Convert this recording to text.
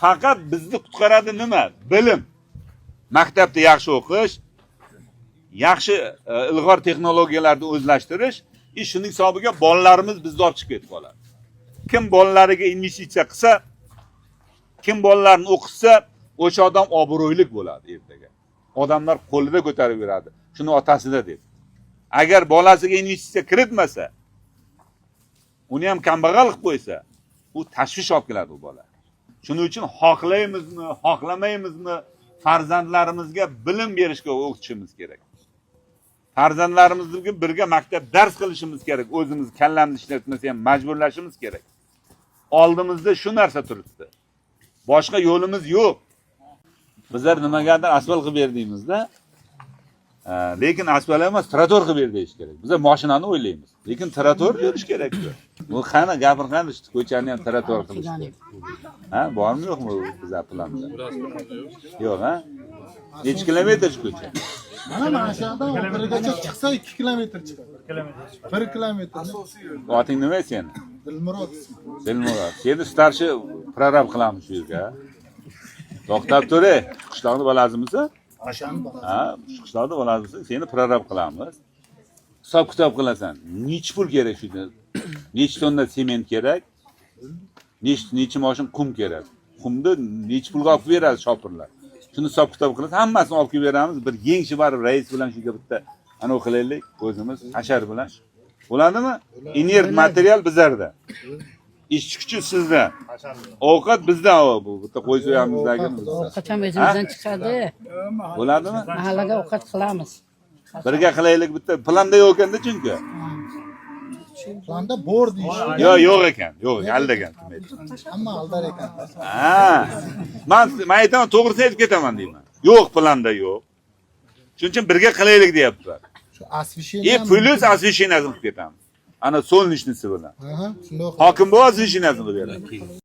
Faqat bizni qutqaradi nima? Bilim. Maktabda yaxshi o'qish, yaxshi ilg'or texnologiyalarni o'zlashtirish, shuning hisobiga bolalarimiz bizni olib chiqib ketib qoladi. Kim bolalariga investitsiya qilsa, kim bolalarni o'qitsa, o'sha odam obro'li bo'ladi ertaga. Odamlar qo'lida ko'tarib beradi. Shuni otasida deb. Agar bolasiga investitsiya kiritmasa, uni ham kambag'al qilib qo'ysa, u tashvish olib keladi u bola. Shuning uchun xohlaymizmi, xohlamaymizmi, farzandlarimizga bilim berishga o'qitishimiz kerak. Farzandlarimizga birga maktab dars qilishimiz kerak. O'zimiz kallamizni ishlatmasa ham majburlashimiz kerak. Oldimizda shu narsa turibdi. Boshqa yo'limiz yo'q. Bizlar nimagadir asfalt qilib berdingizda, lekin asfalt emas, trotor qilib ber deyish kerak. Biz mashinani o'ylaymiz, lekin trotor berish kerak-ku. Bu qani gapirgan işte, ko'chani ham trotor qilish. Ha, bormi yo'qmi bizlar planda? Yo'q, ha? Necha kilometr ko'cha? Mana shu yerdan birgacha chiqsa 2 kilometr chiqadi. 1 kilometr. Oting nima sen? Dilmurod. Dilmurod. Seni starshi prorab qilamiz shu yerga. To'xtab tur-ey. Qishloqni bolasimiz-a? Ha, qishloqni bolasimiz, seni prorab qilamiz. Hisob kitob qilasan. Necha pul kerak shunda? Necha tonna sement kerak? Necha mashin qum kerak? Qumni necha pulga olib beradi shopirlar? Shuni hisob kitob qilib, hammasini olib beramiz. Bir yengshi barib rais bilan shunga bitta ana qilaylik o'zimiz hashar bilan. Bo'ladimi? Energ material bizlarda. Ishchi kuchi sizda. Ovqat bizda bu bitta qo'y so'yamizdan bizda. Qachon o'zimizdan chiqadi? Bo'ladimi? Mahallaga ovqat qilamiz. Birga qilaylik bitta planda yo'q ekanda chunki. Planda bor deyish. Yo'q ekan, yo'q, aldagan. Hamma aldar ekan. Ha. Men aytaman, to'g'risini aytib ketaman deyman. Yo'q, planda yo'q. Shuning uchun birga qilaylik deyaptilar. Shu asvishini plus asvishinasini qilib ketamiz. Ana solnishnisi bilan. Aha, shundoq. Hokim bu asvishinasini qilib beradi.